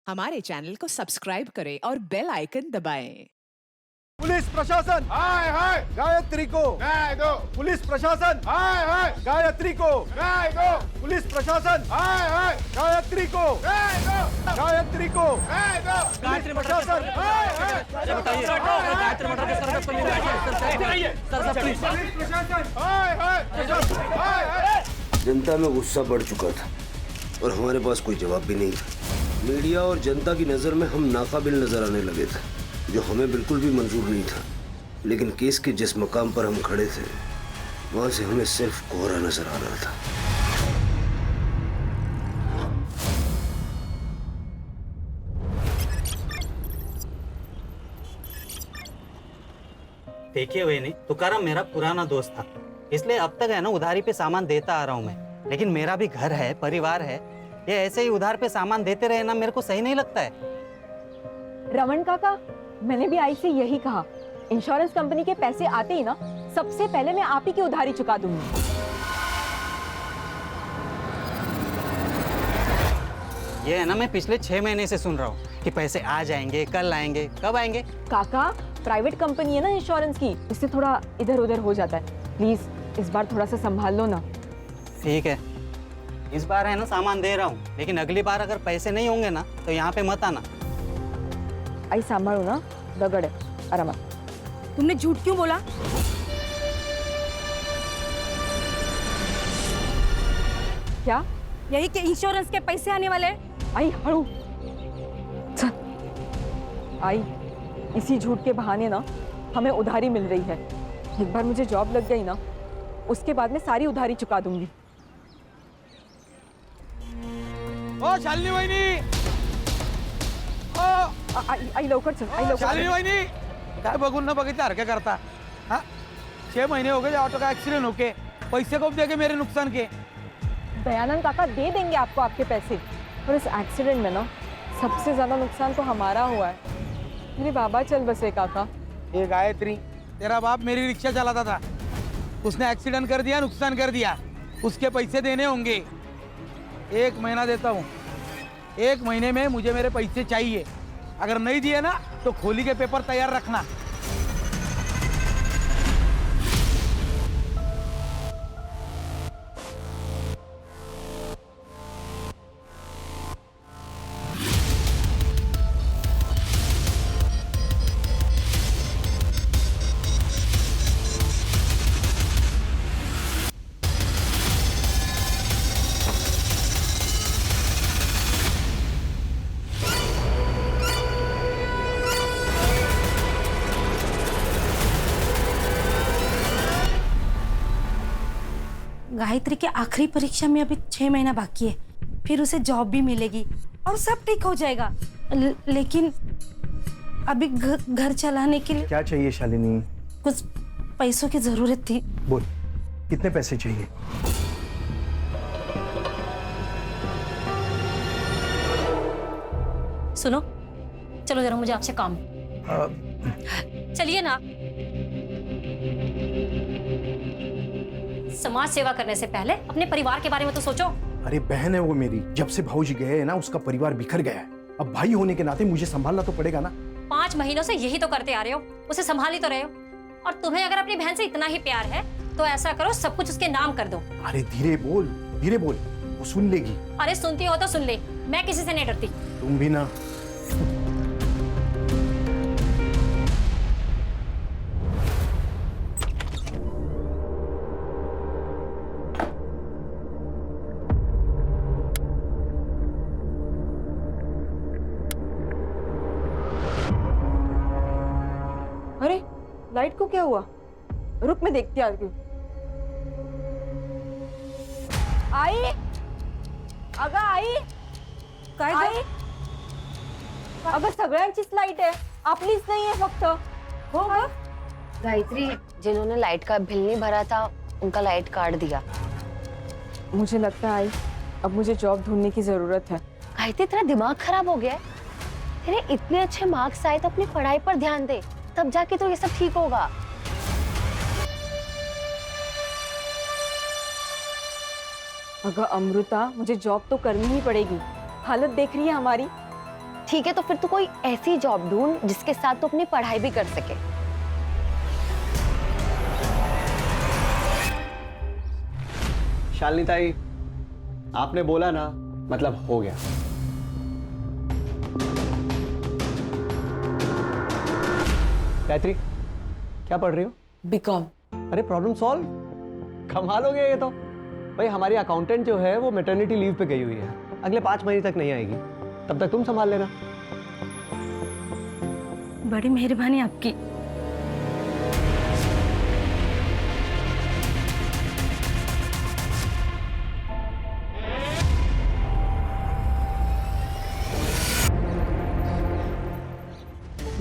हमारे चैनल को सब्सक्राइब करें और बेल आइकन दबाएं। पुलिस प्रशासन हाय हाय गायत्री को न्याय दो। पुलिस प्रशासन हाय हाय गायत्री को न्याय दो। पुलिस प्रशासन हाय हाय गायत्री को न्याय दो। गायत्री को न्याय दो। पुलिस प्रशासन हाय हाय हाय हाय हाय हाय। जनता में गुस्सा बढ़ चुका था और हमारे पास कोई जवाब भी नहीं था। मीडिया और जनता की नज़र में हम नाकाबिल नजर आने लगे थे, जो हमें बिल्कुल भी मंजूर नहीं था। लेकिन केस के जिस मकाम पर हम खड़े थे, वहां से हमें सिर्फ कोहरा नजर आ रहा था। देखिए वेनी, तुकाराम मेरा पुराना दोस्त था, इसलिए अब तक है ना उधारी पे सामान देता आ रहा हूँ मैं। लेकिन मेरा भी घर है, परिवार है, ये ऐसे ही उधार पे सामान देते रहे ना, मेरे को सही नहीं लगता है। रमन काका, मैंने भी आई से यही कहा, इंश्योरेंस कंपनी के पैसे आते ही ना सबसे पहले मैं आप ही की उधारी चुका दूंगी। ये है ना, मैं पिछले 6 महीने से सुन रहा हूँ कि पैसे आ जाएंगे, कल आएंगे, कब आएंगे। काका, प्राइवेट कंपनी है ना इंश्योरेंस की, इससे थोड़ा इधर उधर हो जाता है। प्लीज इस बार थोड़ा सा संभाल लो ना। ठीक है, इस बार है ना सामान दे रहा हूँ, लेकिन अगली बार अगर पैसे नहीं होंगे ना तो यहाँ पे मत आना। आई संभालो ना, दगड़ है आराम। तुमने झूठ क्यों बोला? क्या? यही कि इंश्योरेंस के पैसे आने वाले हैं? आई हड़ू आई, इसी झूठ के बहाने ना हमें उधारी मिल रही है। एक बार मुझे जॉब लग गई ना, उसके बाद मैं सारी उधारी चुका दूंगी। ओ शालिनी वहिनी, आई लवकर चल, आई लवकर शालिनी चल। वहिनी, काय बघून न बघितल्यासारखं करता? हाँ, 6 महीने हो गए ऑटो का एक्सीडेंट होके, पैसे कब देंगे मेरे नुकसान के? दयानंद काका दे देंगे आपको आपके पैसे, और इस एक्सीडेंट में ना सबसे ज्यादा नुकसान तो हमारा हुआ है। मेरे बाबा चल बसे काका। ये गायत्री, तेरा बाप मेरी रिक्शा चलाता था, उसने एक्सीडेंट कर दिया, नुकसान कर दिया, उसके पैसे देने होंगे। 1 महीना देता हूँ, 1 महीने में मुझे मेरे पैसे चाहिए। अगर नहीं दिए ना तो खोली के पेपर तैयार रखना। गायत्री के आखिरी परीक्षा में अभी 6 महीना बाकी है, फिर उसे जॉब भी मिलेगी और सब ठीक हो जाएगा। लेकिन अभी घर चलाने के लिए क्या चाहिए शालिनी? कुछ पैसों की जरूरत थी। बोल, कितने पैसे चाहिए? सुनो, चलो जरा, मुझे आपसे काम। चलिए ना। समाज सेवा करने से पहले अपने परिवार के बारे में तो सोचो। अरे बहन है वो मेरी, जब से भाऊजी गए हैं ना उसका परिवार बिखर गया है। अब भाई होने के नाते मुझे संभालना तो पड़ेगा ना। 5 महीनों से यही तो करते आ रहे हो, उसे संभाल ही तो रहे हो। और तुम्हें अगर अपनी बहन से इतना ही प्यार है तो ऐसा करो, सब कुछ उसके नाम कर दो। अरे धीरे बोल, धीरे बोल, वो सुन लेगी। अरे सुनती हो तो सुन ले, मैं किसी से नहीं डरती। तुम भी ना। अरे लाइट को क्या हुआ? रुक, मैं देखती आ गई। आई, अगं आई, काय आई, अगं सगळ्यांचीच लाईट आहे, आपलीच नाही आहे फक्त। हो ग? गायत्री, जिन्होंने लाइट का बिल नहीं भरा था उनका लाइट काट दिया। मुझे लगता है आई, अब मुझे जॉब ढूंढने की जरूरत है। गायत्री, तेरा दिमाग खराब हो गया है? तेरे इतने अच्छे मार्क्स आए तो अपनी पढ़ाई पर ध्यान दे, तब जाके तो ये सब ठीक होगा। अगं अमृता, मुझे जॉब तो करनी ही पड़ेगी। हालत देख रही है हमारी। ठीक है, तो फिर तू कोई ऐसी जॉब ढूंढ जिसके साथ तू अपनी पढ़ाई भी कर सके। शालिनी ताई, आपने बोला ना, मतलब हो गया। गायत्री, क्या पढ़ रही हो? बीकॉम। अरे प्रॉब्लम सॉल्व, कमाल हो गया ये तो। भाई हमारी अकाउंटेंट जो है वो मैटरनिटी लीव पे गई हुई है, अगले 5 महीने तक नहीं आएगी, तब तक तुम संभाल लेना। बड़ी मेहरबानी आपकी।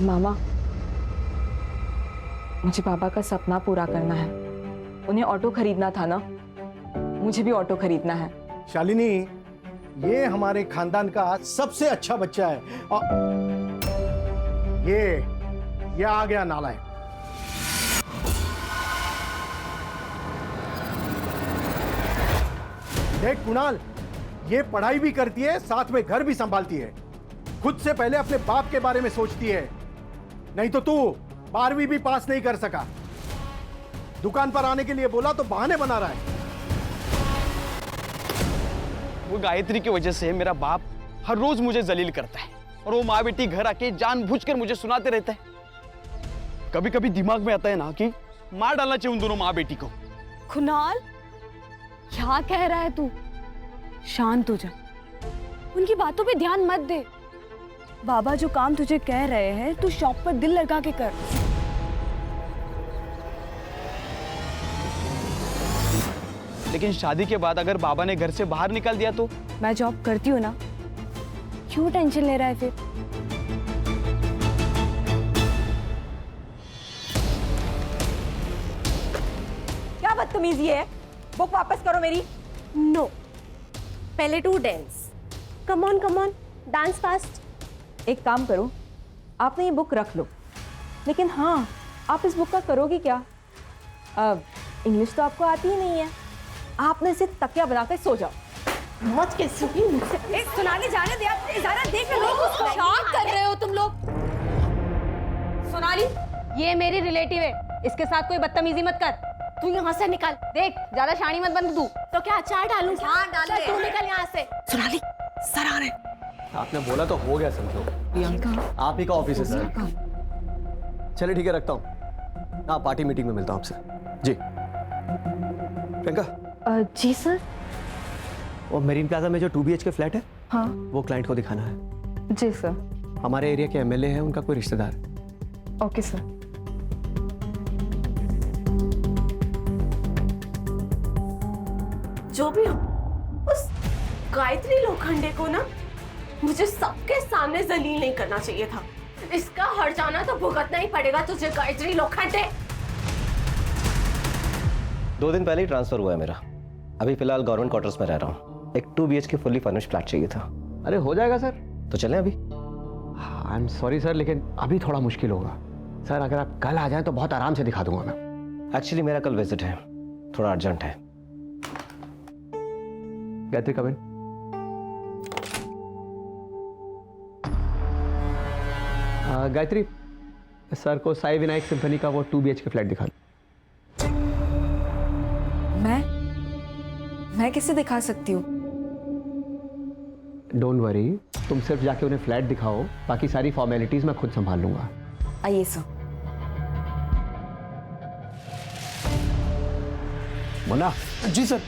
मामा, मुझे पापा का सपना पूरा करना है। उन्हें ऑटो खरीदना था ना, मुझे भी ऑटो खरीदना है। शालिनी, ये हमारे खानदान का सबसे अच्छा बच्चा है और ये आ गया नालायक। देख कुणाल, ये पढ़ाई भी करती है, साथ में घर भी संभालती है। खुद से पहले अपने बाप के बारे में सोचती है, नहीं तो तू 12वीं भी पास नहीं कर सका। दुकान पर आने के लिए बोला तो बहाने बना रहा है। वो गायत्री की वजह से मेरा बाप हर रोज मुझे जलील करता है और वो माँ बेटी घर आके जानबूझकर मुझे सुनाते रहता है। कभी कभी दिमाग में आता है ना कि मार डालना चाहिए उन दोनों माँ बेटी को। कुणाल, क्या कह रहा है तू? शांत हो जा, उनकी बातों पे ध्यान मत दे। बाबा जो काम तुझे कह रहे हैं, तू शॉप पर दिल लगा के कर। लेकिन शादी के बाद अगर बाबा ने घर से बाहर निकाल दिया तो? मैं जॉब करती हूँ ना, क्यों टेंशन ले रहा है फिर? क्या बदतमीजी है? बुक वापस करो मेरी। नो, पहले टू dance. Come on dance fast. एक काम करो, आपने ये बुक रख लो, लेकिन हाँ, आप इस बुक का करोगी क्या? इंग्लिश तो आपको आती ही नहीं है, आपने इसे तकिया बनाकर सो जाओ। मौज के सोनाली, जाने दे आप, ज़रा देख लो, क्या कर रहे हो तुम लोग? सोनाली, ये मेरी रिलेटिव है, इसके साथ कोई बदतमीजी मत कर। तू यहाँ से निकल, देख ज्यादा शानी मत बन तू। तो क्या अचार डालूं? हाँ डाल दे। तू निकल यहाँ से। सोनाली, सर आ रहे। आपने बोला तो हो गया समझो। आप ही का ऑफिस है सर। चलिए ठीक है, रखता हूँ। हाँ, पार्टी मीटिंग में मिलता हूँ आपसे। जी प्रियंका। जी सर। वो मेरीन प्लाजा में जो 2 BHK फ्लैट है, हाँ वो क्लाइंट को दिखाना है। जी सर। हमारे एरिया के MLA है, उनका कोई रिश्तेदार। Okay sir. जो भी हो, उस गायत्री लोखंडे को ना मुझे सबके सामने जलील नहीं करना चाहिए था। इसका हर जाना तो भुगतना ही पड़ेगा तुझे, गायत्री लोखंडे। 2 दिन पहले ही ट्रांसफर हुआ है मेरा। अभी फिलहाल गवर्नमेंट क्वार्टर्स में रह रहा हूँ। एक 2 BHK फुल्ली फर्निश्ड फ्लैट चाहिए था। अरे हो जाएगा सर। तो चलें अभी? आई एम सॉरी सर, लेकिन अभी थोड़ा मुश्किल होगा सर। अगर आप कल आ जाएं तो बहुत आराम से दिखा दूंगा मैं। एक्चुअली मेरा कल विजिट है, थोड़ा अर्जेंट है। गायत्री कम इन। गायत्री, सर को साई विनायक सिम्फनी का वो 2 BHK फ्लैट दिखा दो। मैं कैसे दिखा सकती हूँ? डोंट वरी, तुम सिर्फ जाके उन्हें फ्लैट दिखाओ, बाकी सारी फॉर्मेलिटीज मैं खुद संभाल लूंगा। आइए सर। मुन्ना। जी सर।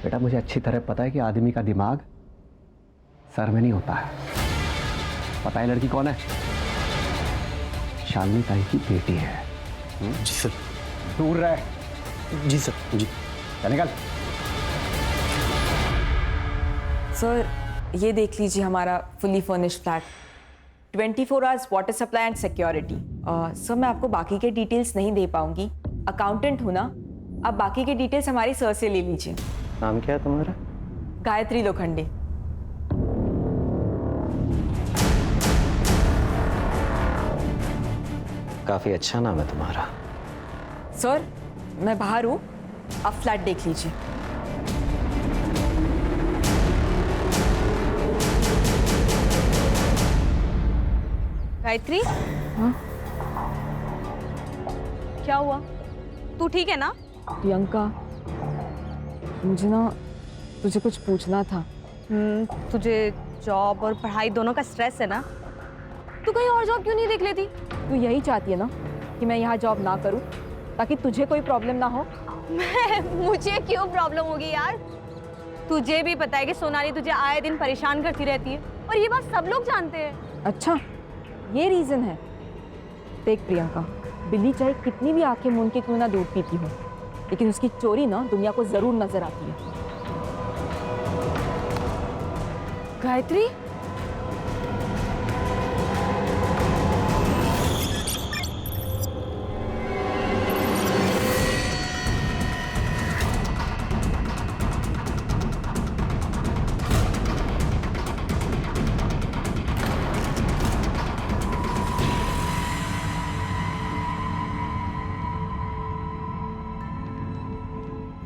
बेटा, मुझे अच्छी तरह पता है कि आदमी का दिमाग सर में नहीं होता है। पता है लड़की कौन है? शालिनी ताई की बेटी है। जी सर। दूर रहे। जी सर। जी। चल निकल। सर, ये देख लीजिए हमारा fully furnished flat, 24 hours water supply and security. Sir, मैं आपको बाकी के डिटेल्स नहीं दे पाऊंगी, अकाउंटेंट हूँ ना। आप बाकी के डिटेल्स हमारी सर से ले लीजिए। नाम क्या है तुम्हारा? गायत्री लोखंडे। काफी अच्छा नाम है तुम्हारा। सर, मैं बाहर हूँ, आप फ्लैट देख लीजिए। गायत्री, क्या हुआ? तू ठीक है ना? प्रियंका, मुझे ना तुझे कुछ पूछना था। तुझे जॉब और पढ़ाई दोनों का स्ट्रेस है ना? तू कहीं और जॉब क्यों नहीं देख लेती? तू यही चाहती है ना कि मैं यहाँ जॉब ना करूँ ताकि तुझे कोई प्रॉब्लम ना हो? मुझे क्यों प्रॉब्लम होगी यार? तुझे भी पता है कि सोनाली तुझे आए दिन परेशान करती रहती है और ये बात सब लोग जानते हैं। अच्छा, ये रीजन है। देख प्रियंका, बिल्ली चाहे कितनी भी आंखें मूंद के क्यों ना दूध पीती हो, लेकिन उसकी चोरी ना दुनिया को जरूर नजर आती है। गायत्री,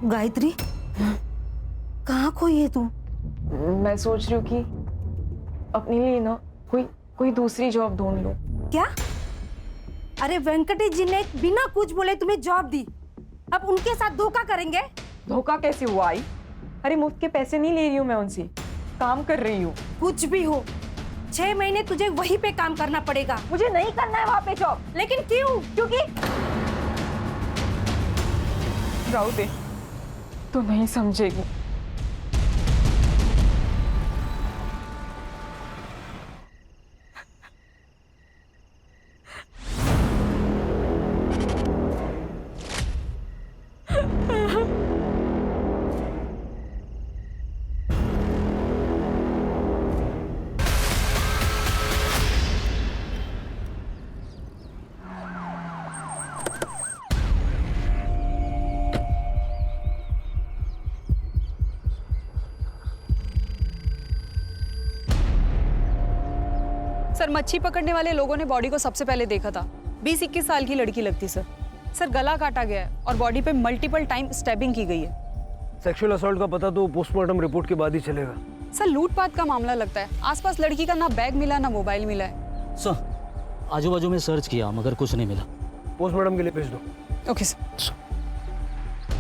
गायत्री, कहाँ खोई है तू? मैं सोच रही हूँ कि अपने लिए ना कोई दूसरी जॉब ढूंढ लूं। क्या? अरे वेंकटेश जी ने बिना कुछ बोले तुम्हें जॉब दी, अब उनके साथ धोखा करेंगे? धोखा कैसे हुआ आई? अरे मुफ्त के पैसे नहीं ले रही हूँ मैं उनसे, काम कर रही हूँ। कुछ भी हो, 6 महीने तुझे वहीं पे काम करना पड़ेगा। मुझे नहीं करना है वहाँ पे जॉब। लेकिन क्यों? क्योंकि राउते तो नहीं समझेगी। सर, मच्छी पकड़ने वाले लोगों ने बॉडी को सबसे पहले देखा था। 20-21 साल की लड़की लगती सर। सर, गला काटा गया है और बॉडी पे मल्टीपल टाइम स्टैबिंग की गई है। सेक्सुअल असॉल्ट का पता तो पोस्टमार्टम रिपोर्ट के बाद ही चलेगा। सर, लूटपाट का मामला लगता है। आसपास लड़की का ना बैग मिला ना मोबाइल मिला है। सर, आजू बाजू में सर्च किया मगर कुछ नहीं मिला। पोस्टमार्टम के लिए भेज दो। Okay sir.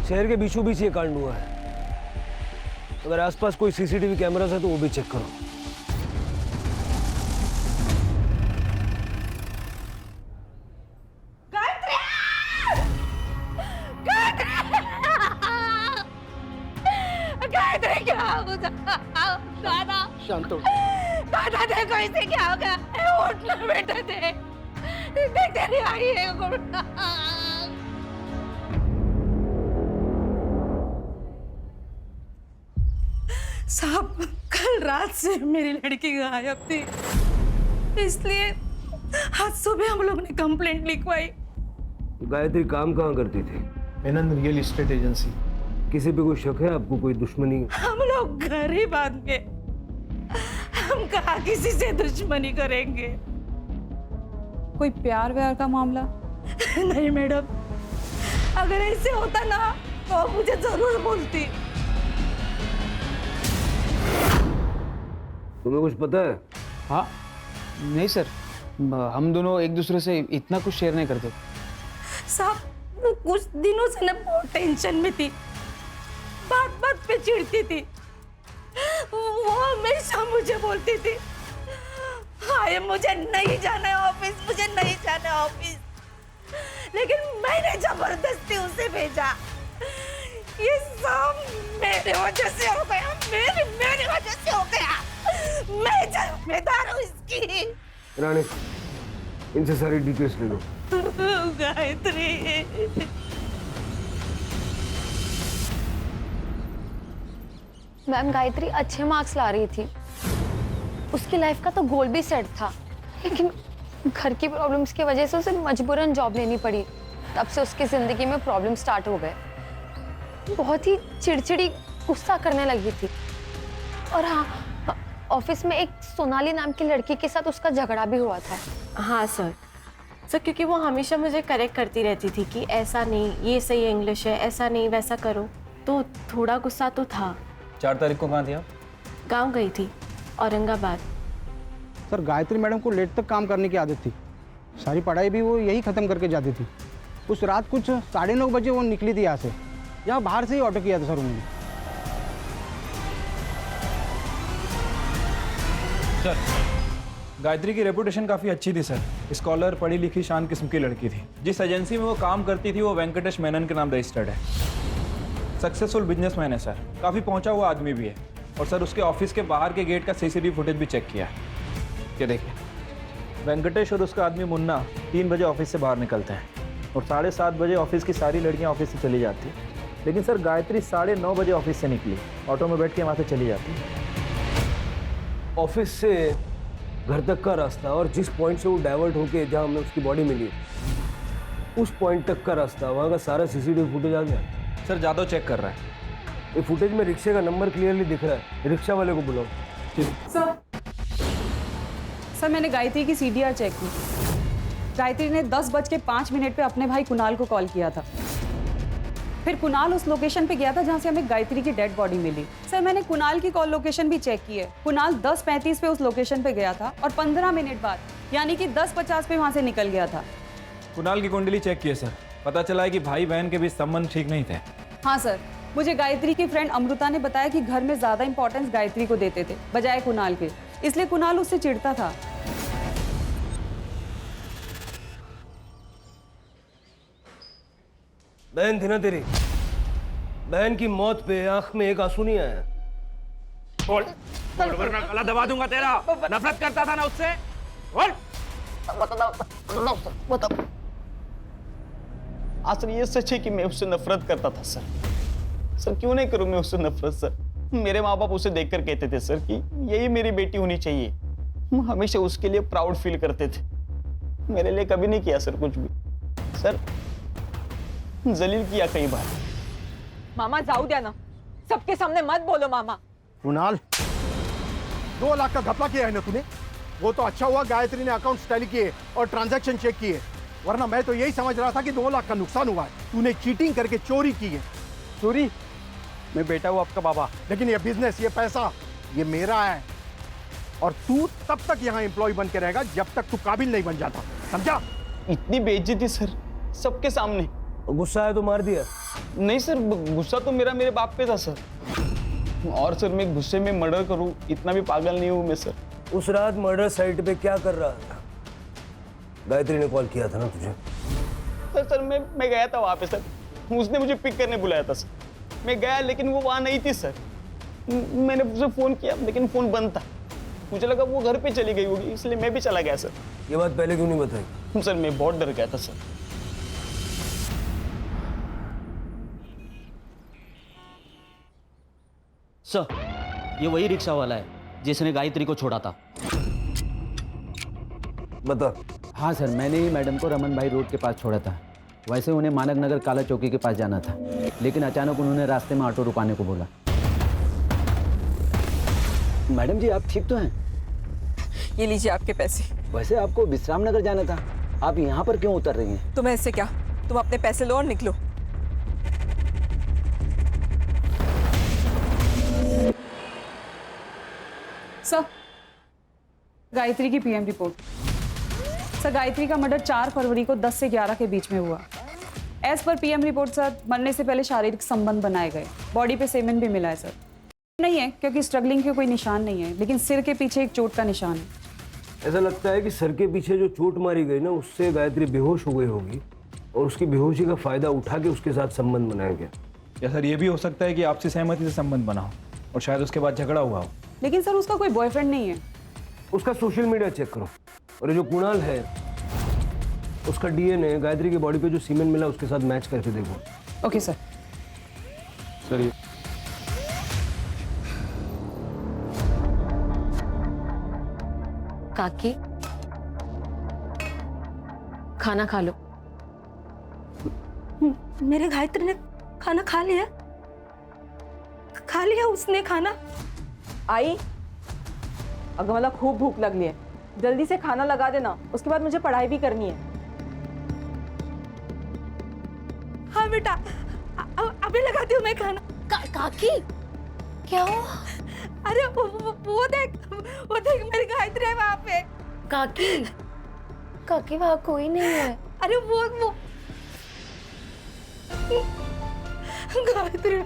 शहर के बीचों बीच ये कांड हुआ है। अगर आसपास कोई सीसीटीवी कैमरास है तो वो भी चेक करो। दादा, शांत हो। दादा देखो इसे क्या हो गया? उठ ना बेटा, देख तेरी आई है। साहब, कल रात से मेरी लड़की गायब थी, इसलिए आज सुबह हम लोग ने कंप्लेंट लिखवाई। गायत्री काम कहाँ करती थी? Menon real estate agency. किसी पे कोई शक है आपको? कोई दुश्मनी? हम लोग गरीब आदमी, हम कहाँ किसी से दुश्मनी करेंगे? कोई प्यार व्यार का मामला? नहीं मैडम, अगर ऐसे होता ना तो मुझे जरूर बोलती। तुम्हें कुछ पता है? हाँ, नहीं सर, हम दोनों एक दूसरे से इतना कुछ शेयर नहीं करते। साहब, वो कुछ दिनों से ना बहुत टेंशन में थी, बात बात पे चिढ़ती थी। वो हमेशा मुझे बोलती थी, हाय मुझे नहीं जाना है ऑफिस, मुझे नहीं जाना है ऑफिस, लेकिन मैंने जबरदस्ती उसे भेजा। ये सब मेरे वजह से हो गया, मेरी वजह से हो गया। मैं जिम्मेदार हूँ इसकी। रानी, इनसे सारी डिटेल्स ले लो। गायत्री, मैम, गायत्री अच्छे मार्क्स ला रही थी, उसकी लाइफ का तो गोल भी सेट था, लेकिन घर की प्रॉब्लम्स की वजह से उसे मजबूरन जॉब लेनी पड़ी। तब से उसकी जिंदगी में प्रॉब्लम स्टार्ट हो गए। बहुत ही चिड़चिड़ी, गुस्सा करने लगी थी। और हाँ, ऑफिस में एक सोनाली नाम की लड़की के साथ उसका झगड़ा भी हुआ था। हाँ सर, क्योंकि वो हमेशा मुझे करेक्ट करती रहती थी कि ऐसा नहीं, ये सही इंग्लिश है, ऐसा नहीं वैसा करो, तो थोड़ा गुस्सा तो था। 4 तारीख को कहाँ थी आप? गाँव गई थी, औरंगाबाद। सर गायत्री मैडम को लेट तक काम करने की आदत थी। सारी पढ़ाई भी वो यही ख़त्म करके जाती थी। उस रात कुछ 9:30 बजे वो निकली थी यहाँ से। यहाँ बाहर से ही ऑटो किया था सर उन्होंने। सर गायत्री की रेपुटेशन काफ़ी अच्छी थी सर। स्कॉलर, पढ़ी लिखी, शान किस्म की लड़की थी। जिस एजेंसी में वो काम करती थी वो वेंकटेश मेनन के नाम रजिस्टर्ड है। सक्सेसफुल बिजनेसमैन है सर, काफ़ी पहुंचा हुआ आदमी भी है। और सर उसके ऑफिस के बाहर के गेट का सीसीटीवी फुटेज भी चेक किया है। ये देखिए, वेंकटेश और उसका आदमी मुन्ना 3 बजे ऑफिस से बाहर निकलते हैं और 7:30 बजे ऑफिस की सारी लड़कियां ऑफिस से चली जाती हैं। लेकिन सर गायत्री 9:30 बजे ऑफिस से निकली, ऑटो में बैठ के वहाँ से चली जाती है। ऑफिस से घर तक का रास्ता और जिस पॉइंट से वो डाइवर्ट होके जहाँ हमें उसकी बॉडी मिली उस पॉइंट तक का रास्ता, वहाँ का सारा सीसीटीवी फुटेज आ गया। सर जादव चेक कर रहा है। ये फुटेज में रिक्शे का नंबर क्लियरली दिख रहा है। रिक्शा वाले को बुलाओ। सर मैंने गायत्री की CDR चेक की। गायत्री ने 10:05 पे अपने भाई कुणाल को कॉल किया था। फिर कुणाल उस लोकेशन पे गया था जहाँ से हमें गायत्री की डेड बॉडी मिली। सर मैंने कुणाल की कॉल लोकेशन भी चेक की है। कुणाल 10:35 पे उस लोकेशन पे गया था और 15 मिनट बाद यानी कि 10:50 पे वहाँ से निकल गया था। कुणाल की कुंडली चेक की है सर, पता चला है कि भाई बहन के बीच संबंध ठीक नहीं थे। हाँ सर, मुझे गायत्री की फ्रेंड अमृता ने बताया कि घर में ज्यादा इंपॉर्टेंस गायत्री को देते थे बजाय कुणाल के, इसलिए कुणाल उससे चिढ़ता था। बहन थी ना तेरी, बहन की मौत पे आंख में एक आंसू नहीं आया। बोल, वरना गला दबा दूंगा तेरा। नफरत करता था ना उससे। बोल। बताओ। असल ये सच है कि मैं उससे नफरत करता था सर। सर क्यों नहीं करूं मैं उससे नफरत सर। मेरे माँ बाप उसे देखकर कहते थे सर कि यही मेरी बेटी होनी चाहिए। हम हमेशा उसके लिए प्राउड फील करते थे। मेरे लिए कभी नहीं किया सर कुछ भी। सर जलील किया कई बार। मामा जाऊ द्या ना, सबके सामने मत बोलो मामा। कुणाल, 2 लाख का घपला किया है ना तूने। वो तो अच्छा हुआ गायत्री ने अकाउंट्स टैली किए और ट्रांजैक्शन चेक किए, वरना मैं तो यही समझ रहा था कि 2 लाख का नुकसान हुआ है। तूने चीटिंग करके चोरी की है। चोरी? मैं बेटा हूँ आपका बाबा। लेकिन ये बिजनेस, ये पैसा, ये मेरा है। और तू तब तक यहाँ एम्प्लॉय बन के रहेगा जब तक तू काबिल नहीं बन जाता, समझा? इतनी बेइज्जती सर सबके सामने। गुस्सा है तो मार दिया? नहीं सर, गुस्सा तो मेरे बाप पे था सर। और सर मैं गुस्से में मर्डर करूं इतना भी पागल नहीं हूं मैं सर। उस रात मर्डर साइट पे क्या कर रहा था? गायत्री ने कॉल किया था ना तुझे? सर मैं गया था वहां पे सर। उसने मुझे पिक करने बुलाया था सर। मैं गया लेकिन वो वहां नहीं थी सर। मैंने उसे फोन किया लेकिन फोन बंद था। मुझे लगा वो घर पे चली गई होगी, इसलिए मैं भी चला गया सर। ये बात पहले क्यों नहीं बताई? सर मैं बहुत डर गया था सर। सर ये वही रिक्शा वाला है जिसने गायत्री को छोड़ा था। बता। हाँ सर, मैंने ही मैडम को रमन भाई रोड के पास छोड़ा था। वैसे उन्हें मानक नगर काला चौकी के पास जाना था, लेकिन अचानक उन्होंने रास्ते में ऑटो रुकाने को बोला। मैडम जी आप ठीक तो हैं? ये लीजिए आपके पैसे। वैसे आपको विश्राम नगर जाना था, आप यहाँ पर क्यों उतर रही हैं? तुम्हें इससे क्या, तुम अपने पैसे लो और निकलो। सर गायत्री की PM रिपोर्ट। सर गायत्री का मर्डर 4 फरवरी को 10 से 11 के बीच में हुआ। As per PM report sir मरने से पहले शारीरिक संबंध बनाए गए। बॉडी पे सेमेन भी मिला है सर। नहीं है क्योंकि स्ट्रगलिंग के कोई निशान नहीं है, लेकिन सिर के पीछे एक चोट का निशान है। ऐसा लगता है कि सर के पीछे जो चोट मारी गई ना, उससे गायत्री बेहोश हो गई होगी और उसकी बेहोशी का फायदा उठा के उसके साथ संबंध बनाया गया। या सर ये भी हो सकता है कि आपसी सहमति से संबंध बना हो और शायद उसके बाद झगड़ा हुआ हो। लेकिन सर उसका कोई बॉयफ्रेंड नहीं है। उसका सोशल मीडिया चेक करो, और ये जो कुणाल है उसका DNA गायत्री की बॉडी पे जो सीमेंट मिला उसके साथ मैच करके देखो। Okay sir. सर काकी खाना खा लो। मेरे गायत्री ने खाना खा लिया? खा लिया उसने खाना? आई, अगर मला खूब भूख लगली है, जल्दी से खाना लगा देना, उसके बाद मुझे पढ़ाई भी करनी है। हाँ बेटा, अभी लगाती हूँ मैं खाना। काकी क्या हुआ? अरे वो देख मेरी गायत्री है वहाँ पे। काकी काकी वहाँ कोई नहीं है। अरे वो Gayatri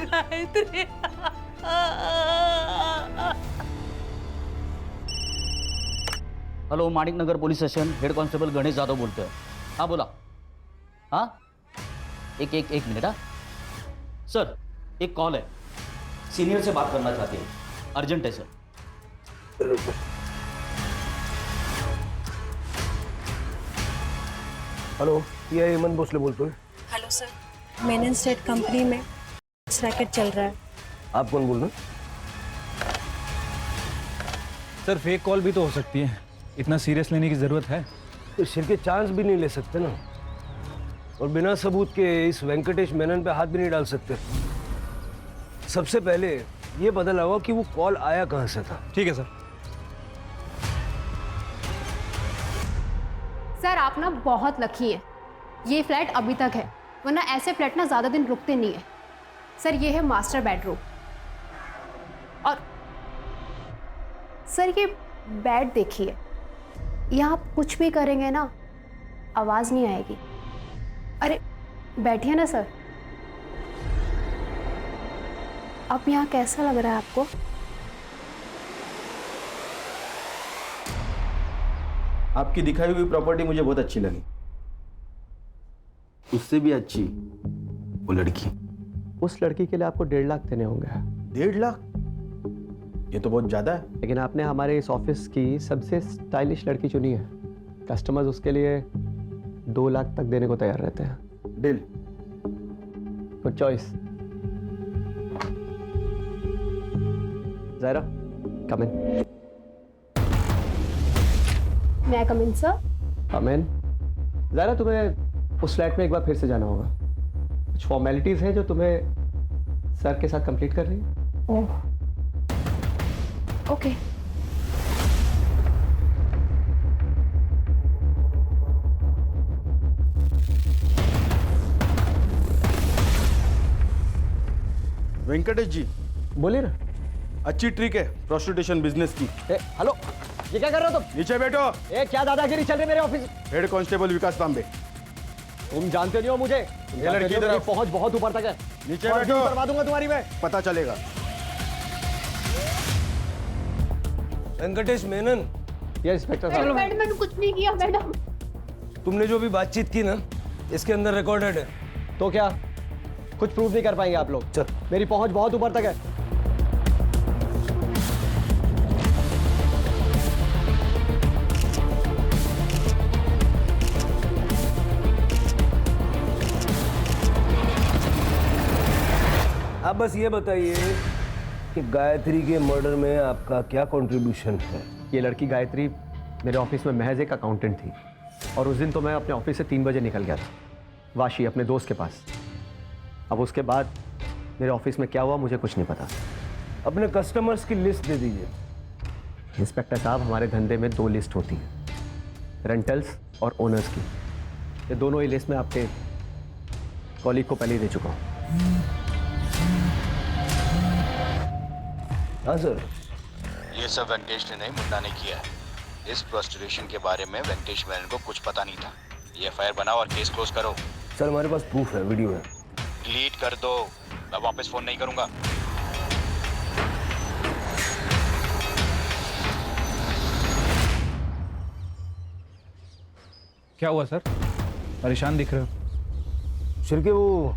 Gayatri. Hello, Manik Nagar police station, head constable Ganesh Yadav बोलते हैं। हाँ बोला। हाँ एक मिनट। हाँ सर, एक कॉल है, सीनियर से बात करना चाहते हैं, अर्जेंट है सर। हेलो, ये हेमंत भोसले बोलते हैं। Hello sir, Menon state company में रैकेट चल रहा है। आप कौन बोल रहे हैं? सर फेक कॉल भी तो हो सकती है, इतना सीरियस लेने की जरूरत है? तो सिर के चांस भी नहीं ले सकते ना, और बिना सबूत के इस वेंकटेश मेनन पे हाथ भी नहीं डाल सकते। सबसे पहले ये पता लगाओ कि वो कॉल आया कहां से था। ठीक है सर। सर आप ना बहुत लकी है, ये फ्लैट अभी तक है, वरना ऐसे फ्लैट ना ज़्यादा दिन रुकते नहीं है। सर ये है मास्टर बेडरूम, और सर ये बेड देखिए, यहाँ आप कुछ भी करेंगे ना आवाज़ नहीं आएगी। अरे बैठिए ना सर। अब यहाँ कैसा लग रहा है आपको? आपकी दिखाई हुई प्रॉपर्टी मुझे बहुत अच्छी लगी, उससे भी अच्छी वो लड़की। उस लड़की के लिए आपको 1.5 लाख देने होंगे। 1.5 लाख? ये तो बहुत ज्यादा है। लेकिन आपने हमारे इस ऑफिस की सबसे स्टाइलिश लड़की चुनी है, कस्टमर्स उसके लिए 2 लाख तक देने को तैयार रहते हैं। Deal. Good choice. Zaira, come in. मैं कम इन सर? कम इन। ज़ायरा, तुम्हें उस फ्लैट में एक बार फिर से जाना होगा, कुछ फॉर्मेलिटीज़ हैं जो तुम्हें सर के साथ कंप्लीट कर रही है। Oh okay. वेंकटेश जी, बोलिए ना। अच्छी ट्रिक है प्रोस्टिट्यूशन बिजनेस की। हेलो, ये क्या कर रहे हो तुम? नीचे बैठो। क्या दादागिरी चल रही है मेरे ऑफिस? हेड कांस्टेबल विकास तांबे। तुम जानते नहीं हो मुझे। ये लड़की इधर पहुंच बहुत ऊपर तक है। नीचे बैठो, करवा दूंगा तुम्हारी मैं। पता चलेगा। वेंकटेश मेनन। ये इंस्पेक्टर साहब। मैडम मैंने कुछ नहीं किया मैडम। तुमने जो भी बातचीत की ना, इसके अंदर रिकॉर्डेड है। तो क्या कुछ प्रूव नहीं कर पाएंगे आप लोग? चल, मेरी पहुंच बहुत ऊपर तक है। आप बस ये बताइए कि गायत्री के मर्डर में आपका क्या कंट्रीब्यूशन है? ये लड़की गायत्री मेरे ऑफिस में महज एक अकाउंटेंट थी, और उस दिन तो मैं अपने ऑफिस से 3 बजे निकल गया था वाशी अपने दोस्त के पास। अब उसके बाद मेरे ऑफिस में क्या हुआ मुझे कुछ नहीं पता। अपने कस्टमर्स की लिस्ट दे दीजिए। इंस्पेक्टर साहब, हमारे धंधे में 2 लिस्ट होती हैं, रेंटल्स और ओनर्स की। ये दोनों ही लिस्ट में आपके कॉलीग को पहले ही दे चुका हूँ। हाँ सर। ये सब वेंकटेश ने नहीं, मुन्ना ने किया है। इस प्रोस्टिट्यूशन के बारे में वेंकटेश मेनन को कुछ पता नहीं था। ये एफआईआर बनाओ और केस क्लोज करो। सर हमारे पास प्रूफ है, वीडियो है। डिलीट कर दो, मैं वापस फोन नहीं करूंगा। क्या हुआ सर, परेशान दिख रहे हो? शिरके, वो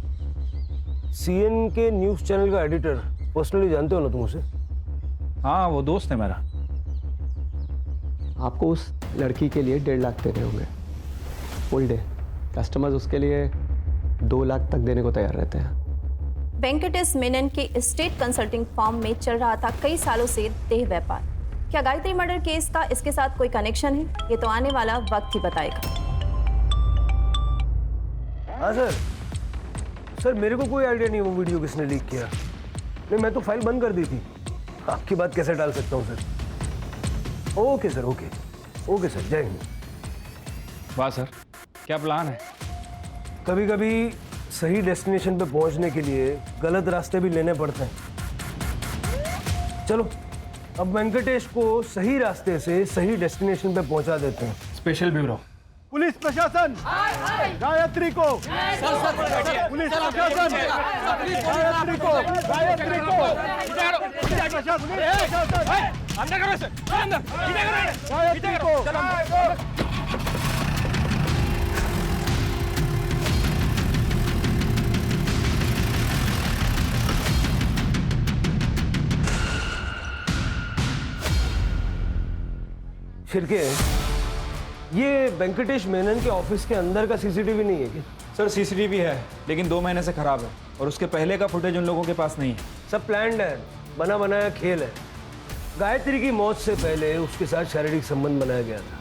सीएन के न्यूज चैनल का एडिटर पर्सनली जानते हो ना तुम उसे? हाँ, वो दोस्त है मेरा। आपको उस लड़की के लिए 1.5 लाख देने होंगे फुल डे। कस्टमर्स उसके लिए 2 लाख तक देने को तैयार रहते हैं। वेंकटेश मेनन के स्टेट कंसल्टिंग फर्म में चल रहा था कई सालों से देह व्यापार। क्या गायत्री मर्डर केस का इसके साथ कोई कनेक्शन है? ये तो आने वाला वक्त ही बताएगा। हाँ सर। सर मेरे को कोई आइडिया नहीं वो वीडियो किसने लीक किया। नहीं, मैं तो फाइल बंद कर दी थी। आपकी बात कैसे डाल सकता हूँ sir? Okay sir, okay okay sir, जय हिंद। वाह सर, क्या प्लान है? कभी कभी सही डेस्टिनेशन पे पहुंचने के लिए गलत रास्ते भी लेने पड़ते हैं। चलो अब वेंकटेश को सही रास्ते से सही डेस्टिनेशन पे पहुंचा देते हैं। स्पेशल ब्यूरो, पुलिस प्रशासन, गायत्री को, पुलिस प्रशासन, गायत्री को, गायत्री को, गायत्री को। शिरके, ये वेंकटेश मेनन के ऑफिस के अंदर का सीसीटीवी नहीं है क्या? सर सीसीटीवी है लेकिन 2 महीने से खराब है और उसके पहले का फुटेज उन लोगों के पास नहीं है। सब प्लान्ड है, बना बनाया खेल है। गायत्री की मौत से पहले उसके साथ शारीरिक संबंध बनाया गया था।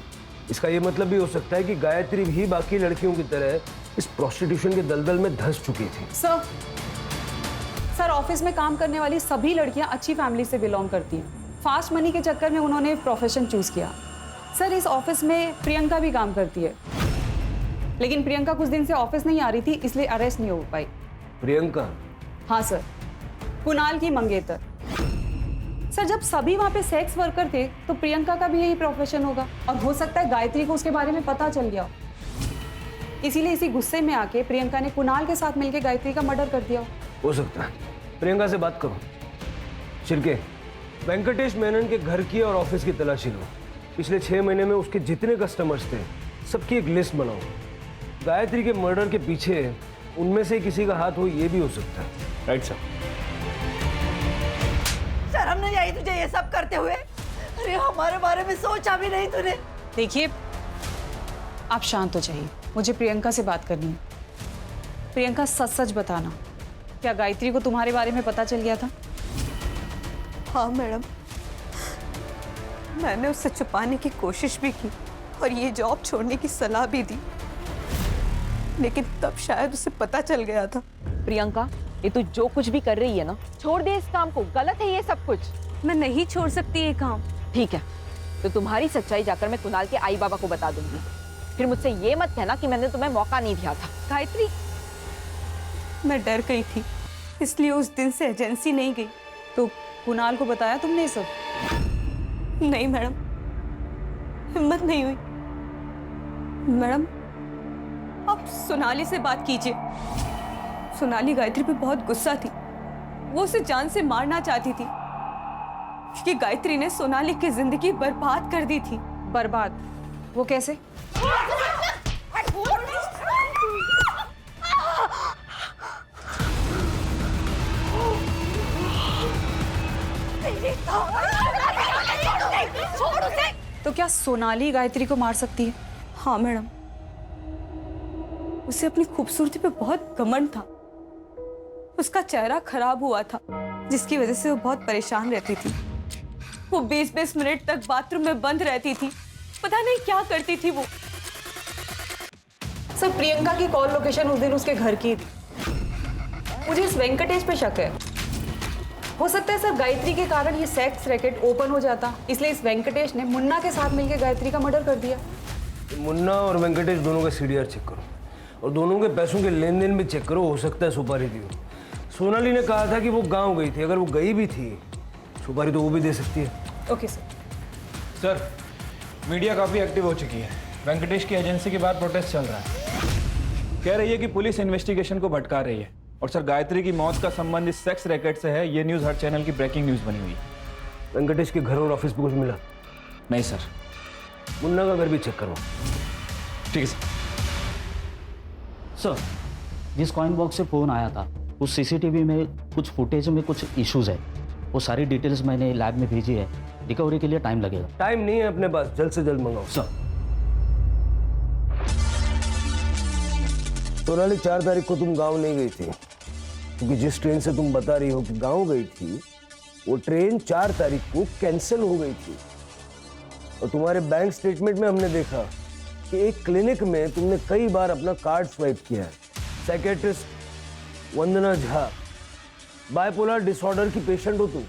इसका ये मतलब भी हो सकता है कि गायत्री भी बाकी लड़कियों की तरह इस प्रोस्टिट्यूशन के दलदल में धंस चुकी थी। सर ऑफिस में काम करने वाली सभी लड़कियां अच्छी फैमिली से बिलोंग करती हैं। फास्ट मनी के चक्कर में उन्होंने प्रोफेशन चूज किया। सर इस ऑफिस में प्रियंका भी काम करती है, लेकिन प्रियंका कुछ दिन से ऑफिस नहीं आ रही थी, इसलिए अरेस्ट नहीं हो पाई। प्रियंका? हाँ सर, कुणाल की मंगेतर। सर जब सभी वहाँ पे सेक्स वर्कर थे तो प्रियंका का भी यही प्रोफेशन होगा और हो सकता है गायत्री को उसके बारे में पता चल गया हो, इसीलिए इसी गुस्से में आके प्रियंका ने कुणाल के साथ मिलकर गायत्री का मर्डर कर दिया हो सकता है। प्रियंका से बात करो। शिरके, वेंकटेश मेनन के घर की और ऑफिस की तलाशी लो। पिछले 6 महीने में उसके जितने कस्टमर्स थे सबकी एक लिस्ट बनाओ। गायत्री के मर्डर के पीछे उनमें से किसी का हाथ हो, ये भी हो सकता है। Right sir. शर्म नहीं आई तुझे ये सब करते हुए? अरे हमारे बारे में सोचा भी नहीं तूने। देखिए आप शांत हो जाइए, मुझे प्रियंका से बात करनी है। प्रियंका सच सच बताना, क्या गायत्री को तुम्हारे बारे में पता चल गया था? हाँ मैडम, मैंने उससे छुपाने की कोशिश भी की और ये जॉब छोड़ने की सलाह भी दी, लेकिन तब शायद उसे पता चल गया था। प्रियंका, ये तू जो कुछ भी कर रही है ना, छोड़ दे इस काम को। गलत है ये सब कुछ। मैं नहीं छोड़ सकती ये काम। ठीक है, तो तुम्हारी सच्चाई जाकर मैं कुणाल के आई बाबा को बता दूंगी। फिर मुझसे ये मत कहना कि मैंने तुम्हें मौका नहीं दिया था। गायत्री, मैं डर गई थी, इसलिए उस दिन से एजेंसी नहीं गई। तो कुणाल को बताया तुमने ये सब? नहीं मैडम, हिम्मत नहीं हुई। मैडम आप सोनाली से बात कीजिए। सोनाली गायत्री पे बहुत गुस्सा थी, वो उसे जान से मारना चाहती थी क्योंकि गायत्री ने सोनाली की जिंदगी बर्बाद कर दी थी। बर्बाद? वो कैसे? तो क्या सोनाली गायत्री को मार सकती है? हाँ मैडम, उसे अपनी खूबसूरती पे बहुत घमंड था। उसका चेहरा खराब हुआ था, जिसकी वजह से वो बहुत परेशान रहती थी। वो 20-20 मिनट तक बाथरूम में बंद रहती थी, पता नहीं क्या करती थी वो। सर प्रियंका की कॉल लोकेशन उस दिन उसके घर की थी। मुझे इस वेंकटेश पे शक है। हो सकता है सर गायत्री के कारण ये सेक्स रैकेट ओपन हो जाता, इसलिए इस वेंकटेश ने मुन्ना के साथ मिलकर गायत्री का मर्डर कर दिया। मुन्ना और वेंकटेश दोनों का सीडीआर चेक करो और दोनों के पैसों के लेन देन भी चेक करो। हो सकता है सुपारी दी हो। सोनाली ने कहा था कि वो गांव गई थी, अगर वो गई भी थी सुपारी तो वो भी दे सकती है। Okay sir. सर मीडिया काफ़ी एक्टिव हो चुकी है। वेंकटेश की एजेंसी के बाद प्रोटेस्ट चल रहा है। कह रही है कि पुलिस इन्वेस्टिगेशन को भटका रही है और सर गायत्री की मौत का संबंध इस सेक्स रैकेट से है। ये न्यूज़ हर चैनल की ब्रेकिंग न्यूज़ बनी हुई है। वेंकटेश के घर और ऑफिस पे कुछ मिला? नहीं सर। मुन्ना का घर भी चेक करो। ठीक है सर। सर जिस कॉइन बॉक्स से फ़ोन आया था उस सीसीटीवी में कुछ फुटेज में कुछ इश्यूज है। वो सारी डिटेल्स मैंने लैब में भेजी है। रिकवरी के लिए टाइम लगेगा। टाइम नहीं है अपने पास, जल्द से जल्द मंगाओ। सर सोनाली 4 तारीख को तुम गांव नहीं गई थी, क्योंकि जिस ट्रेन से तुम बता रही हो कि गांव गई थी वो ट्रेन 4 तारीख को कैंसिल हो गई थी। और तुम्हारे बैंक स्टेटमेंट में हमने देखा कि एक क्लिनिक में तुमने कई बार अपना कार्ड स्वाइप किया है। साइकेट्रिस्ट वंदना झा, बाइपोलर डिसऑर्डर की पेशेंट हो तुम,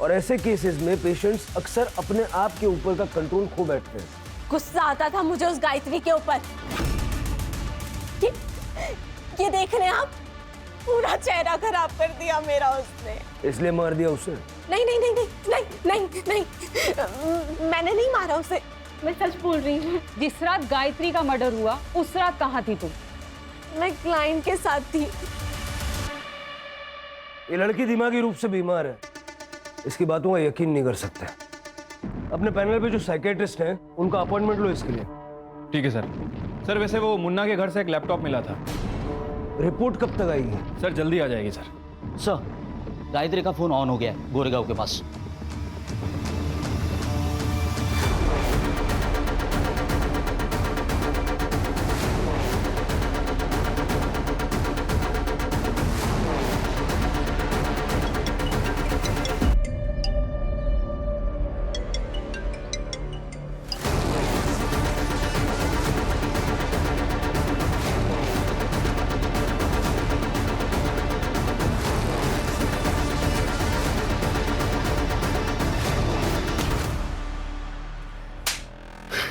और ऐसे केसेस में पेशेंट्स अक्सर अपने आप के ऊपर का कंट्रोल खो बैठते हैं। गुस्सा आता था मुझे उस गायत्री के ऊपर। ये देख रहे हैं आप, पूरा चेहरा खराब कर दिया मेरा उसने। इसलिए मार दिया उसे? नहीं नहीं नहीं नहीं नहीं नहीं नहीं, मैंने नहीं मारा उसे, मैं सच बोल रही हूँ। जिस रात गायत्री का मर्डर हुआ उस रात कहाँ थी तुम? मैं क्लाइंट के साथ थी। ये लड़की दिमागी रूप से बीमार है, इसकी बातों का यकीन नहीं कर सकते। अपने पैनल पे जो साइकेट्रिस्ट हैं उनका अपॉइंटमेंट लो इसके लिए। ठीक है सर। सर वैसे वो मुन्ना के घर से एक लैपटॉप मिला था। रिपोर्ट कब तक आएगी? सर जल्दी आ जाएगी सर। सर गायत्री का फोन ऑन हो गया है गोरेगांव के पास।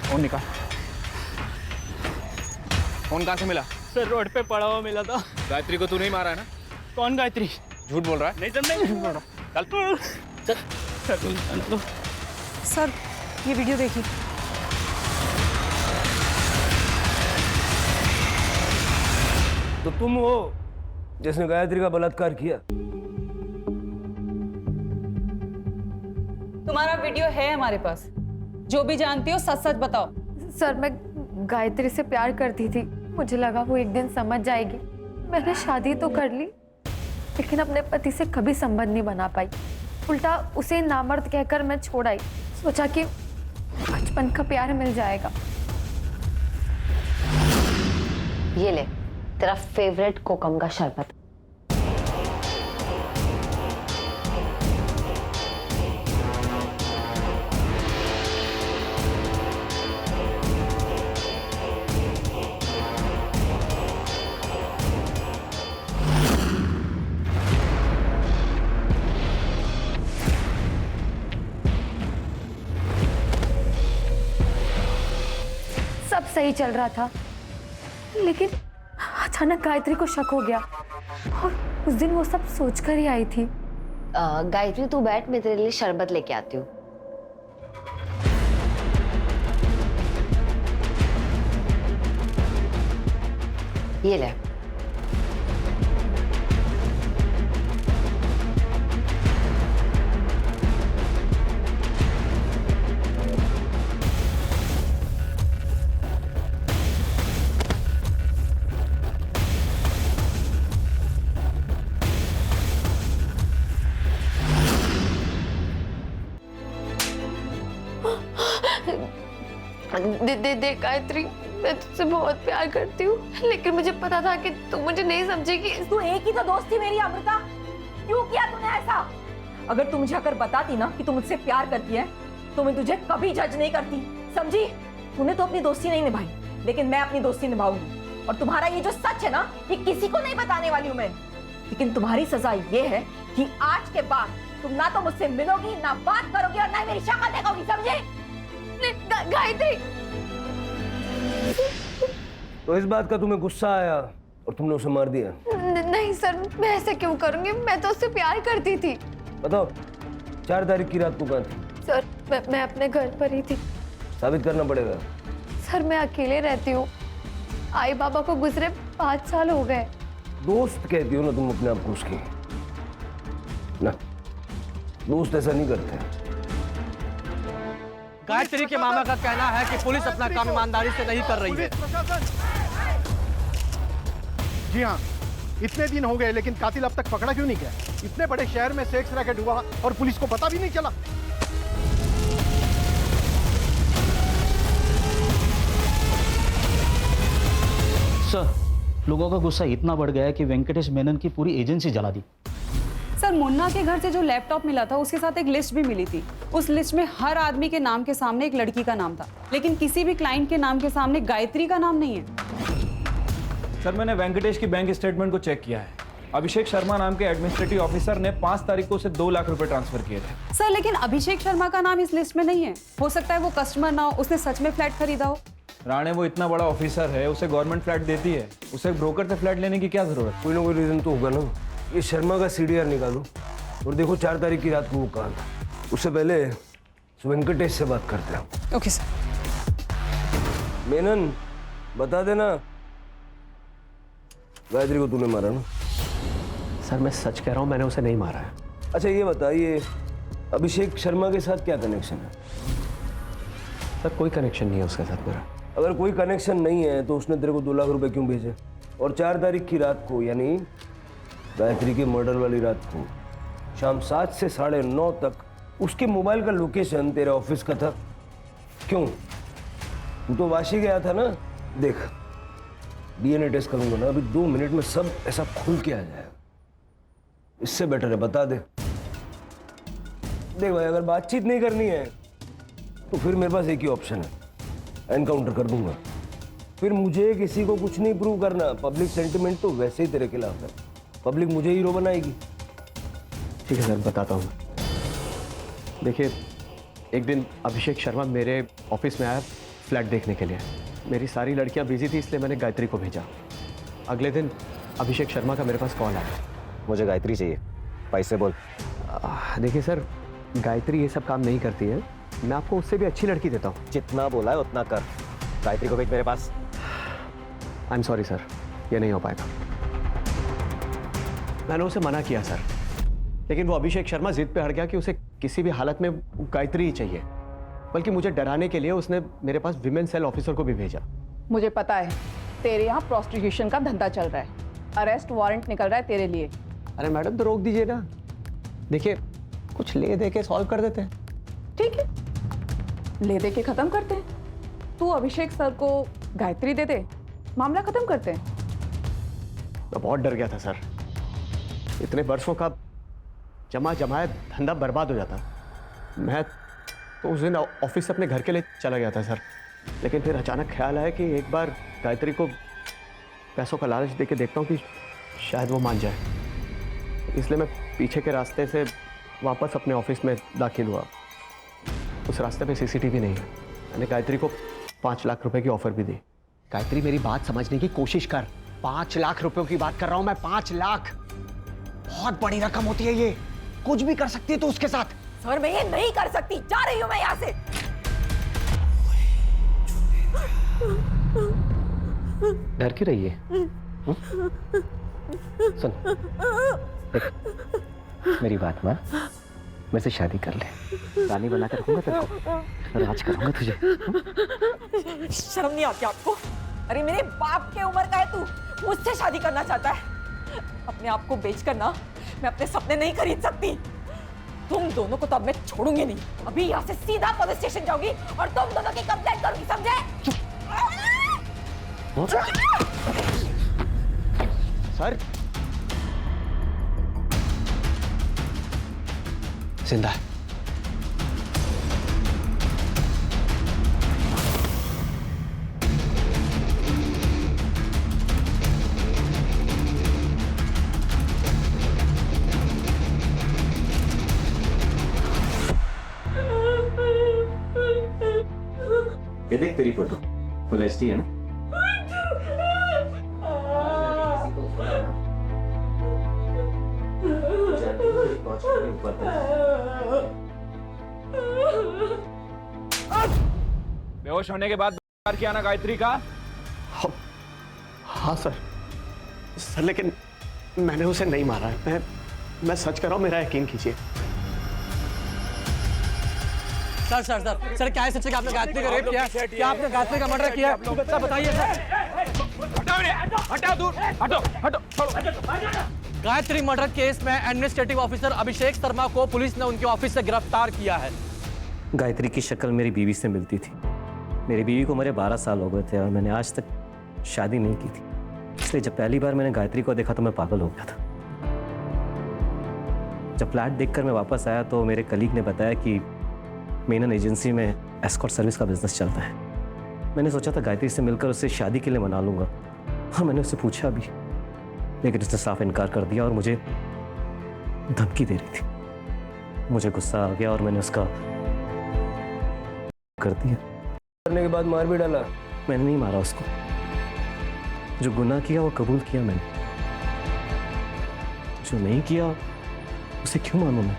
फोन निकाल। फोन कहाँ से मिला? सर रोड पे पड़ा हुआ मिला था। गायत्री को तू नहीं मारा है ना? कौन गायत्री? झूठ बोल रहा है? नहीं सर, नहीं झूठ बोल रहा। चल सर ये वीडियो देखिए। तो तुम हो जिसने गायत्री का बलात्कार किया? तुम्हारा वीडियो है हमारे पास, जो भी जानती हो सच सच बताओ। सर मैं गायत्री से प्यार करती थी, मुझे लगा वो एक दिन समझ जाएगी। मैंने शादी तो कर ली लेकिन अपने पति से कभी संबंध नहीं बना पाई। उल्टा उसे नामर्द कहकर मैं छोड़ आई। सोचा कि बचपन का प्यार मिल जाएगा। ये ले तेरा फेवरेट कोकम का शरबत। सब सही चल रहा था लेकिन अचानक गायत्री को शक हो गया और उस दिन वो सब सोचकर ही आई थी। गायत्री तू बैठ, मैं तेरे लिए शरबत लेके आती हूँ। ये ले। दे गायत्री, मैं तुझसे बहुत प्यार करती हूँ लेकिन मुझे पता था कि तू मुझे नहीं समझेगी। तू एक ही तो दोस्त थी मेरी अमृता, क्यों किया तूने ऐसा? अगर तू मुझे अगर बताती ना कि तू मुझसे प्यार करती है तो मैं तुझे कभी जज नहीं करती, समझी? तूने तो अपनी दोस्ती नहीं निभाई लेकिन मैं अपनी दोस्ती निभाऊंगी। और तुम्हारा ये जो सच है ना, ये किसी को नहीं बताने वाली हूँ मैं। लेकिन तुम्हारी सजा ये है कि आज के बाद तुम ना तो मुझसे मिलोगी, ना बात करोगी और ना ही मेरी शक्ल देखोगी, समझे? गायत्री, तो इस बात का तुम्हें गुस्सा आया और तुमने उसे मार दिया? नहीं सर, मैं ऐसे क्यों करूंगी? मैं तो उससे प्यार करती थी। बताओ 4 तारीख की रात को कहाँ थी? सर मैं अपने घर पर ही थी। साबित करना पड़ेगा। सर मैं अकेले रहती हूँ, आई बाबा को गुजरे 5 साल हो गए। दोस्त कहती हो ना तुम अपने आप को उसकी, ना दोस्त ऐसा नहीं करते। गायत्री के मामा का कहना है कि पुलिस अपना काम ईमानदारी से नहीं कर रही है। जी हाँ, इतने दिन हो गए लेकिन कातिल अब तक पकड़ा क्यों नहीं गया? इतने बड़े शहर में सेक्स रैकेट हुआ और पुलिस को पता भी नहीं चला। सर लोगों का गुस्सा इतना बढ़ गया है कि वेंकटेश मेनन की पूरी एजेंसी जला दी। सर मुन्ना के घर से जो लैपटॉप मिला था उसके साथ एक लिस्ट भी मिली थी। उस लिस्ट में हर आदमी के नाम के सामने एक लड़की का नाम था लेकिन किसी भी क्लाइंट के नाम के सामने गायत्री का नाम नहीं है। सर मैंने वेंकटेश की बैंक स्टेटमेंट को चेक किया है। अभिषेक शर्मा नाम के एडमिनिस्ट्रेटिव ऑफिसर ने 5 तारीख को उसे 2 लाख रुपए ट्रांसफर किए थे। सर लेकिन अभिषेक शर्मा का नाम इस लिस्ट में नहीं है। हो सकता है वो कस्टमर ना हो, उसने सच में फ्लैट खरीदा हो। राणे वो इतना बड़ा ऑफिसर है, उसे गवर्नमेंट फ्लैट देती है, उसे ब्रोकर से फ्लैट लेने की क्या जरूरत? कोई ना कोई रीजन तो होगा ना। ये शर्मा का सीडीआर निकालो और देखो 4 तारीख की रात को वो कहाँ था। उससे पहले वेंकटेश से बात करते हैं। Okay sir. मेनन बता देना गायत्री को तूने मारा ना? सर मैं सच कह रहा हूँ, मैंने उसे नहीं मारा है। अच्छा ये बताइए अभिषेक शर्मा के साथ क्या कनेक्शन है? सर कोई कनेक्शन नहीं है उसके साथ मेरा। अगर कोई कनेक्शन नहीं है तो उसने तेरे को 2 लाख रुपए क्यों भेजे? और 4 तारीख की रात को यानी गायत्री के मर्डर वाली रात को शाम 7 से 9:30 तक उसके मोबाइल का लोकेशन तेरे ऑफिस का था। क्यों? तू तो वाशी गया था ना। देख डीएनए टेस्ट करूंगा ना, अभी 2 मिनट में सब ऐसा खुल के आ जाएगा। इससे बेटर है बता दे। देख भाई अगर बातचीत नहीं करनी है तो फिर मेरे पास एक ही ऑप्शन है, एनकाउंटर कर दूंगा। फिर मुझे किसी को कुछ नहीं प्रूव करना। पब्लिक सेंटिमेंट तो वैसे ही तेरे खिलाफ है, पब्लिक मुझे हीरो बनाएगी। ठीक है सर बताता हूँ। देखिए एक दिन अभिषेक शर्मा मेरे ऑफिस में आया फ्लैट देखने के लिए। मेरी सारी लड़कियां बिजी थी इसलिए मैंने गायत्री को भेजा। अगले दिन अभिषेक शर्मा का मेरे पास कॉल आया। मुझे गायत्री चाहिए, पैसे बोल। देखिए सर गायत्री ये सब काम नहीं करती है, मैं आपको उससे भी अच्छी लड़की देता हूँ। जितना बोला है उतना कर। गायत्री को भेज मेरे पास। आई एम सॉरी सर, ये नहीं हो पाएगा। मैंने उसे मना किया सर, लेकिन वो अभिषेक शर्मा जिद पे अड़ गया कि उसे किसी भी हालत में गायत्री ही चाहिए। बल्कि मुझे डराने के लिए उसने मेरे पास विमेन सेल ऑफिसर को भी भेजा। मुझे पता है तेरे यहाँ प्रोस्टिट्यूशन का धंधा चल रहा है, अरेस्ट वारंट निकल रहा है तेरे लिए। अरे मैडम तो रोक दीजिए ना। देखिए कुछ ले दे के सॉल्व कर देते हैं। ठीक है, ले दे के खत्म करते हैं। तू अभिषेक सर को गायत्री दे दे, मामला खत्म करते हैं। मैं बहुत डर गया था सर, इतने वर्षों का जमा जमाया धंधा बर्बाद हो जाता। मैं तो उस दिन ऑफिस से अपने घर के लिए चला गया था सर, लेकिन फिर अचानक ख्याल आया कि एक बार गायत्री को पैसों का लालच देके देखता हूँ कि शायद वो मान जाए। इसलिए मैं पीछे के रास्ते से वापस अपने ऑफिस में दाखिल हुआ। उस रास्ते पे सीसीटीवी नहीं है। मैंने गायत्री को 5 लाख रुपए की ऑफर भी दी। गायत्री मेरी बात समझने की कोशिश कर, 5 लाख रुपयों की बात कर रहा हूं मैं। 5 लाख बहुत बड़ी रकम होती है, ये कुछ भी कर सकती है तो उसके साथ। सर मैं ये नहीं कर सकती, जा रही हूँ मैं यहाँ से। डर क्यों रही है? सुन देख, मेरी बात मान, मेरे से शादी कर ले। रानी बना कर रखूंगा तेरे को, राज कराऊंगा तुझे। शर्म नहीं आती आपको? अरे मेरे बाप के उम्र का है तू, मुझसे शादी करना चाहता है? अपने आप को बेचकर ना मैं अपने सपने नहीं खरीद सकती। तुम दोनों को तो अब मैं छोड़ूंगी नहीं। अभी यहाँ से सीधा पुलिस स्टेशन जाऊंगी और तुम दोनों की कंप्लेंट करूंगी, समझे? सर जिंदा है। ये देख तेरी फोटो फुल एचडी है ना? बेहोश होने के बाद किया ना गायत्री का? हाँ सर, लेकिन मैंने उसे नहीं मारा है। मैं सच कर रहा हूँ, मेरा यकीन कीजिए। सर सर सर सर क्या है सच? आपने गायत्री का रेप किया? क्या आपने गायत्री का मर्डर किया? सर बताइए सर। गायत्री मर्डर केस में एडमिनिस्ट्रेटिव ऑफिसर अभिषेक शर्मा को पुलिस ने उनके ऑफिस से गिरफ्तार किया है। गायत्री की शक्ल मेरी बीवी से मिलती थी। मेरी बीवी को मेरे 12 साल हो गए थे और मैंने आज तक शादी नहीं की थी। इसलिए जब पहली बार मैंने गायत्री को देखा तो मैं पागल हो गया था। जब फ्लैट देखकर मैं वापस आया तो मेरे कलीग ने बताया कि मेनन एजेंसी में एस्कॉर्ट सर्विस का बिजनेस चलता है। मैंने सोचा था गायत्री से मिलकर उससे शादी के लिए मना लूंगा और मैंने उससे पूछा भी, लेकिन उसने साफ इनकार कर दिया और मुझे धमकी दे रही थी। मुझे गुस्सा आ गया और मैंने उसका कर दिया। करने के बाद मार भी डाला। मैंने नहीं मारा उसको। जो गुनाह किया वो कबूल किया मैंने, जो नहीं किया उसे क्यों मानूं मैं?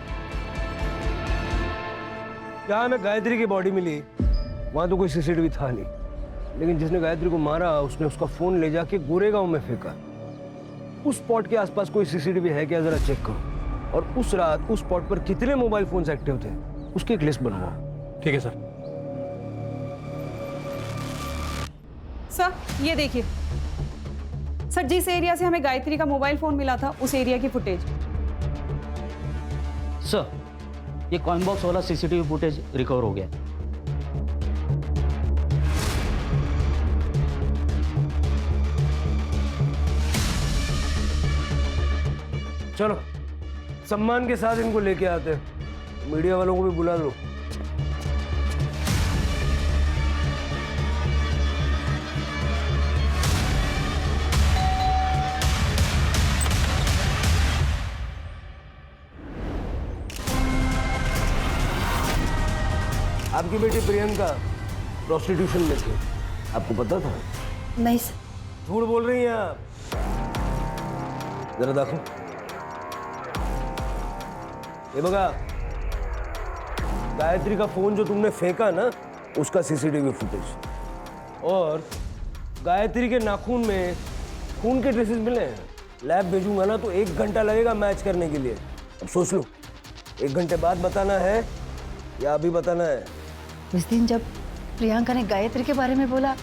जहाँ हमें गायत्री की बॉडी मिली वहां तो कोई सीसीटीवी था नहीं, लेकिन जिसने गायत्री को मारा उसने उसका फोन ले जाके गोरेगांव में फेंका। उस स्पॉट के आसपास कोई सीसीटीवी है क्या, जरा चेक करो। और उस रात उस स्पॉट पर कितने मोबाइल फोन्स एक्टिव थे उसकी एक लिस्ट बनवाओ। ठीक है सर। सर ये देखिए सर, जिस एरिया से हमें गायत्री का मोबाइल फोन मिला था उस एरिया की फुटेज। सर ये कॉइन बॉक्स वाला सीसीटीवी फुटेज रिकवर हो गया। चलो सम्मान के साथ इनको लेके आते हैं, मीडिया वालों को भी बुला लो। आपकी बेटी प्रियंका प्रोस्टिट्यूशन में थी, आपको पता था? नहीं सर। झूठ बोल रही हैं आप, जरा देखो। ये बघा, गायत्री का फोन जो तुमने फेंका ना उसका सीसीटीवी फुटेज, और गायत्री के नाखून में खून के ट्रेसेस मिले हैं। लैब भेजूंगा ना तो 1 घंटा लगेगा मैच करने के लिए। अब सोच लो, 1 घंटे बाद बताना है या अभी बताना है? उस दिन जब प्रियंका ने गायत्री के बारे में बोला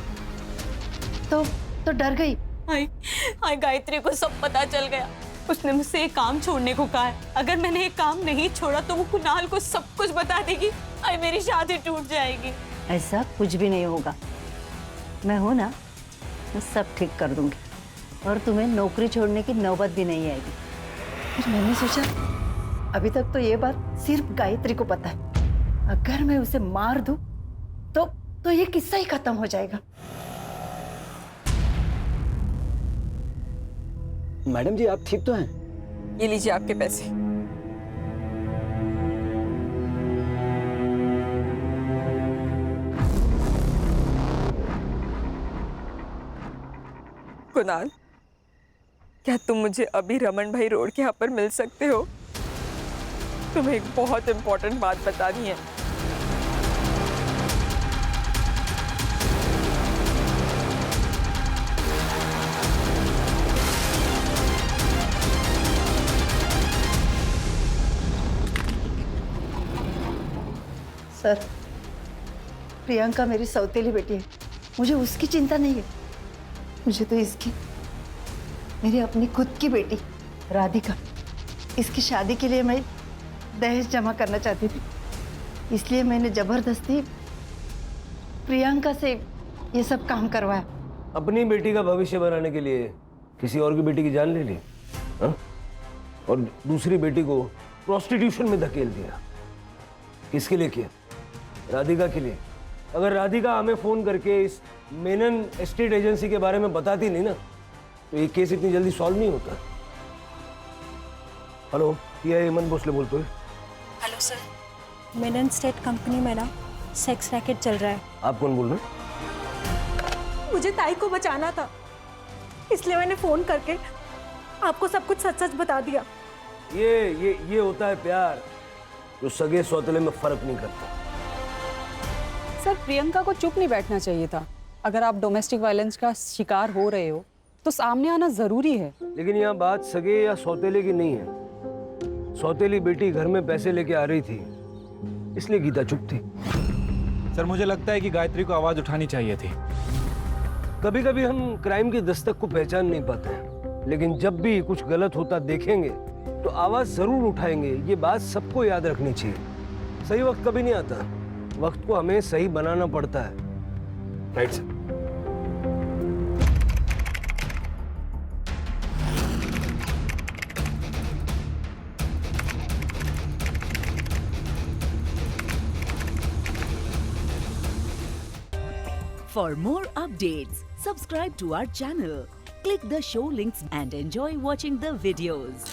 तो डर गई। हाय गायत्री को सब पता चल गया। उसने मुझसे एक काम छोड़ने को कहा है। अगर मैंने एक काम नहीं छोड़ा तो वो कुणाल को सब कुछ बता देगी। हाय मेरी शादी टूट जाएगी। ऐसा कुछ भी नहीं होगा, मैं हूं ना, मैं सब ठीक कर दूंगी और तुम्हें नौकरी छोड़ने की नौबत भी नहीं आएगी। फिर मैंने सोचा अभी तक तो ये बात सिर्फ गायत्री को पता है, अगर मैं उसे मार दूं तो ये किस्सा ही खत्म हो जाएगा। मैडम जी आप ठीक तो हैं? ये लीजिए आपके पैसे। कुणाल, क्या तुम मुझे अभी रमन भाई रोड के यहाँ पर मिल सकते हो? तुम्हें एक बहुत इंपॉर्टेंट बात बतानी है। सर, प्रियंका मेरी सौतेली बेटी है, मुझे उसकी चिंता नहीं है। मुझे तो इसकी, मेरी अपनी खुद की बेटी राधिका, इसकी शादी के लिए मैं दहेज जमा करना चाहती थी, इसलिए मैंने जबरदस्ती प्रियंका से ये सब काम करवाया। अपनी बेटी का भविष्य बनाने के लिए किसी और की बेटी की जान ले ली, हाँ? और दूसरी बेटी को प्रोस्टिट्यूशन में धकेल दिया। किसके लिए किया? राधिका के लिए। अगर राधिका हमें फोन करके इस मेनन एस्टेट एजेंसी के बारे में बताती नहीं ना तो ये केस इतनी जल्दी सॉल्व नहीं होता। हेलो, ये हेमंत भोसले बोलते हो? Hello sir, Menon state company में ना सेक्स रैकेट चल रहा है। आप कौन बोल रहे हैं? मुझे ताई को बचाना था, इसलिए मैंने फोन करके आपको सब कुछ सच सच बता दिया। ये होता है प्यार, जो सगे सौतेले में फर्क नहीं करता। सर, प्रियंका को चुप नहीं बैठना चाहिए था। अगर आप डोमेस्टिक वायलेंस का शिकार हो रहे हो तो सामने आना जरूरी है। लेकिन यहाँ बात सगे या सौतेले की नहीं है। सौतेली बेटी घर में पैसे लेके आ रही थी, इसलिए गीता चुप थी। सर, मुझे लगता है कि गायत्री को आवाज उठानी चाहिए थी। कभी कभी हम क्राइम की दस्तक को पहचान नहीं पाते हैं, लेकिन जब भी कुछ गलत होता देखेंगे तो आवाज जरूर उठाएंगे। ये बात सबको याद रखनी चाहिए। सही वक्त कभी नहीं आता, वक्त को हमें सही बनाना पड़ता है। Right sir. For more updates, subscribe to our channel, click the show links and enjoy watching the videos.